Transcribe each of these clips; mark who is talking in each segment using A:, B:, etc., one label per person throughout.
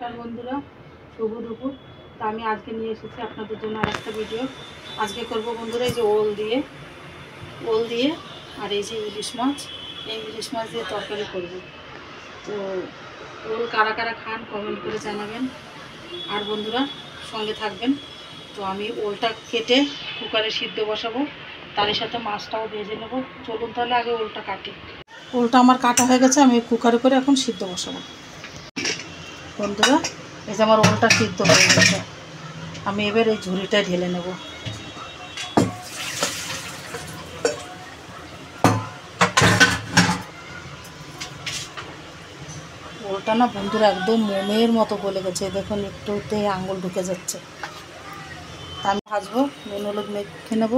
A: নমস্কার বন্ধুরা, শুভ দুপুর। তো আমি আজকে নিয়ে এসেছি আপনাদের জন্য আরেকটা ভিডিও। আজকে করব বন্ধুরা এই যে ওল দিয়ে আর এই যে ইলিশ মাছ, এই ইলিশ মাছ দিয়ে তরকারি করব। তো ওল কারা কারা খান কমেন্ট করে জানাবেন, আর বন্ধুরা সঙ্গে থাকবেন। তো আমি ওলটা কেটে কুকারে সিদ্ধ বসাবো, তারই সাথে মাছটাও ভেজে নেব। চলুন তাহলে আগে ওলটা কাটি। ওলটা আমার কাটা হয়ে গেছে, আমি কুকারে করে এখন সিদ্ধ বসাবো। বন্ধুরা এই যে আমার ওলটা সিদ্ধ হয়ে গেছে, আমি এবার এই ঝুড়িটা ঢেলে নেব। ওলটা না বন্ধুরা একদম মোমের মতো গলে গেছে, দেখুন একটুতে আঙুল ঢুকে যাচ্ছে। তা আমি ভাজবো, নুন হলুদ মেখে নেব।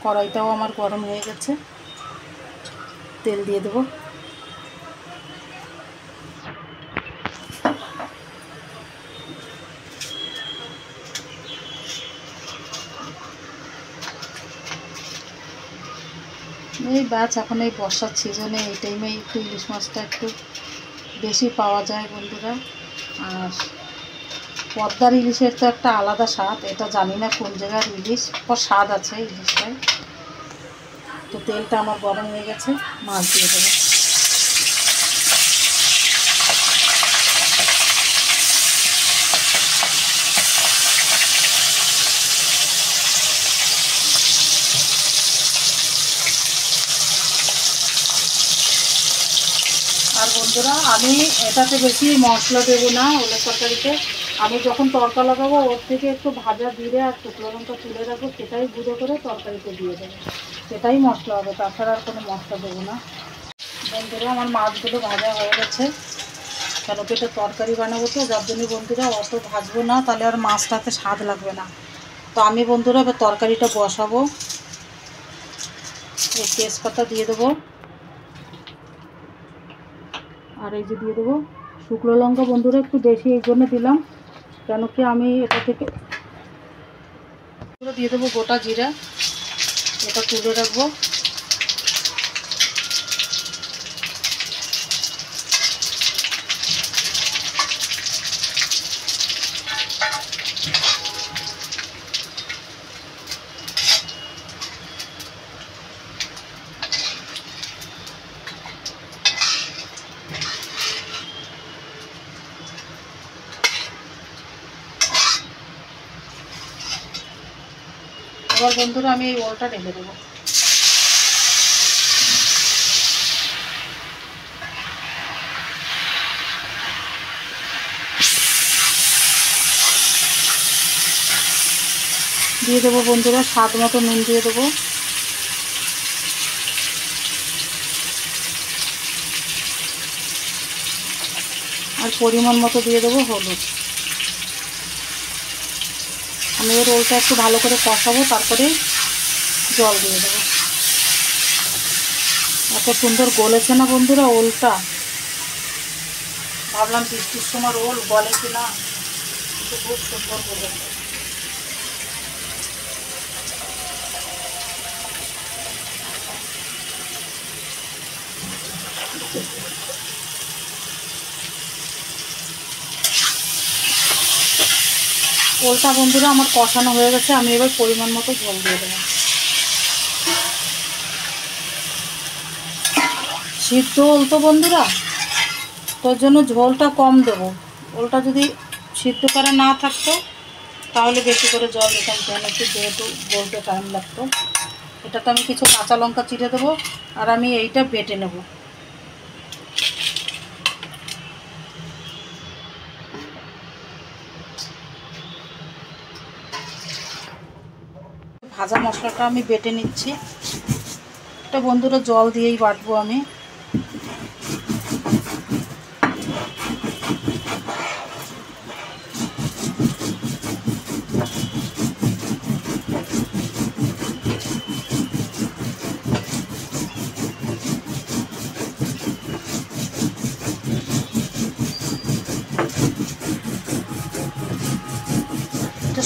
A: কড়াইটাও আমার গরম হয়ে গেছে, তেল দিয়ে দেবো। এই বাছ এখন এই বর্ষার সিজনে এই টাইমে একটু ইলিশ মাছটা একটু বেশি পাওয়া যায় বন্ধুরা। আর পদ্মার ইলিশের তো একটা আলাদা স্বাদ, এটা জানি না কোন জায়গার ইলিশ, স্বাদ আছে ইলিশটায়। তো তেলটা আমার গরম হয়ে গেছে, মাছ দিয়ে দেবো। আর বন্ধুরা আমি এটাতে বেশি মশলা দেবো না ওলের তরকারিতে। আমি যখন তড়কা লাগাবো ওর থেকে একটু ভাজা জিরে আর শুকনো লঙ্কা তুলে রাখবো, সেটাই গুঁড়ো করে তরকারিতে দিয়ে দেবো, সেটাই মশলা হবে, তাছাড়া আর কোনো মশলা দেবো না। বন্ধুরা আমার মাছগুলো ভাজা হয়ে গেছে, কেন কি এটা তরকারি বানাবো তো, যার জন্য বন্ধুরা অত ভাজবো না, তাহলে আর মাছটাতে স্বাদ লাগবে না। তো আমি বন্ধুরা এবার তরকারিটা বসাবো। এই তেজপাতা দিয়ে দেবো, আর এই যে দিয়ে দেবো শুকনো লঙ্কা। বন্ধুরা একটু বেশি এই জন্য দিলাম, কেন কি আমি এটা থেকে দিয়ে দেবো গোটা জিরা, এটা তুলে রাখবো। এবার বন্ধুরা আমি এই ওলটা ঢেলে দেবো। দিয়ে দেবো বন্ধুরা স্বাদ মতো নুন দিয়ে দেবো, আর পরিমাণ মতো দিয়ে দেবো হলুদ। আমি এর ওলটা একটু ভালো করে কষাবো, তারপরে জল দিয়ে দেবো। এত সুন্দর গলেছে না বন্ধুরা ওলটা, ভাবলাম বৃষ্টির সময় ওল গলে কিনা, কিন্তু খুব সুন্দর গলেছে। ওলটা বন্ধুরা আমার কষানো হয়ে গেছে, আমি এবার পরিমাণ মতো জল দিয়ে দেবো। সিদ্ধ ওল তো বন্ধুরা, তোর জন্য ঝোলটা কম দেবো। ওলটা যদি সিদ্ধ করা না থাকতো তাহলে বেশি করে জল দিতাম, কেন কি যেহেতু বলতে টাইম লাগতো। এটাতে আমি কিছু কাঁচা লঙ্কা চিড়ে দেবো, আর আমি এইটা বেটে নেব। ভাজা মশলাটা আমি বেটে নিচ্ছি, এটা বন্ধুরা জল দিয়েই বাটবো আমি।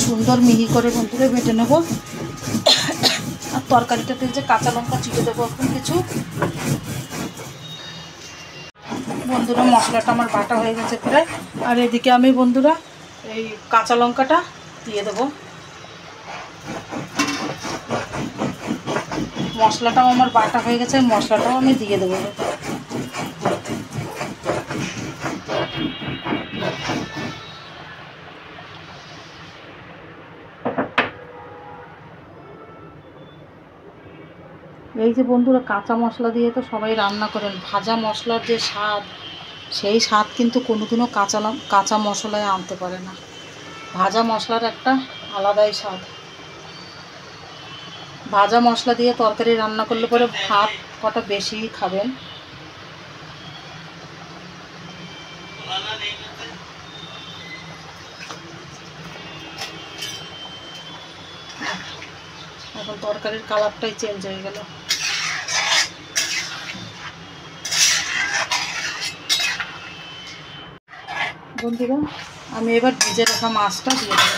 A: সুন্দর মিহি করে বন্ধুরা বেটে নেব। আর তরকারিটাতে যে কাঁচা লঙ্কা চিড়ে দেবো এখন কিছু। বন্ধুরা মশলাটা আমার বাটা হয়ে গেছে প্রায়। আর এদিকে আমি বন্ধুরা এই কাঁচা লঙ্কাটা দিয়ে দেবো। মশলাটাও আমার বাটা হয়ে গেছে, মশলাটাও আমি দিয়ে দেবো। এই যে বন্ধুরা কাঁচা মশলা দিয়ে তো সবাই রান্না করেন, ভাজা মশলার যে স্বাদ, সেই স্বাদ কিন্তু কোনোদিনও কাঁচা মশলায় আনতে পারে না। ভাজা মশলার একটা আলাদাই স্বাদ। ভাজা মশলা দিয়ে তরকারি রান্না করলে পরে ভাত কটা বেশি খাবেন। এখন তরকারির কালারটাই চেঞ্জ হয়ে গেল। বন্ধুরা আমি এবার ভেজে রাখা মাছটা দিয়ে দেবো।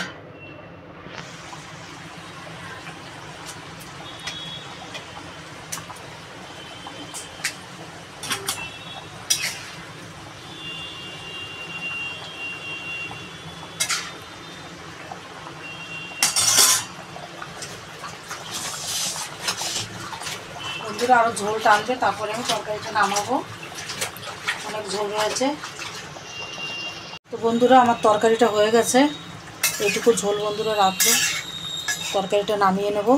A: বন্ধুরা আরও ঝোল টানবে, তারপরে আমি তরকারিটা নামাবো, অনেক ঝোল হয়েছে। তো বন্ধুরা আমার তরকারিটা হয়ে গেছে, এইটুকু ঝোল বন্ধুরা রাখবো, তরকারিটা নামিয়ে নেব।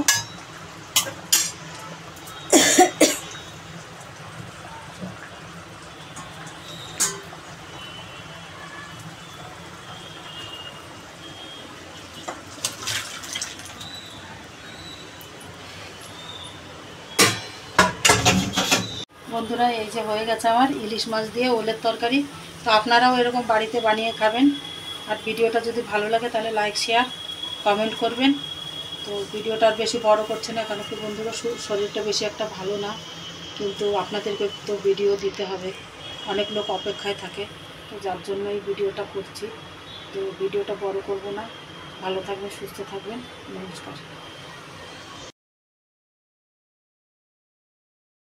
A: বন্ধুরা এই যে হয়ে গেছে আমার ইলিশ মাছ দিয়ে ওলের তরকারি। তো আপনারাও এরকম বাড়িতে বানিয়ে খাবেন। আর ভিডিওটা যদি ভালো লাগে তাহলে লাইক শেয়ার কমেন্ট করবেন। তো ভিডিওটা আর বেশি বড় করছে না, কারণ কি বন্ধুরা শরীরটা বেশি একটা ভালো না, কিন্তু আপনাদেরকে তো ভিডিও দিতে হবে, অনেক লোক অপেক্ষায় থাকে, তো যার জন্য এই ভিডিওটা করছি। তো ভিডিওটা বড় করব না। ভালো থাকবেন, সুস্থ থাকবেন, নমস্কার।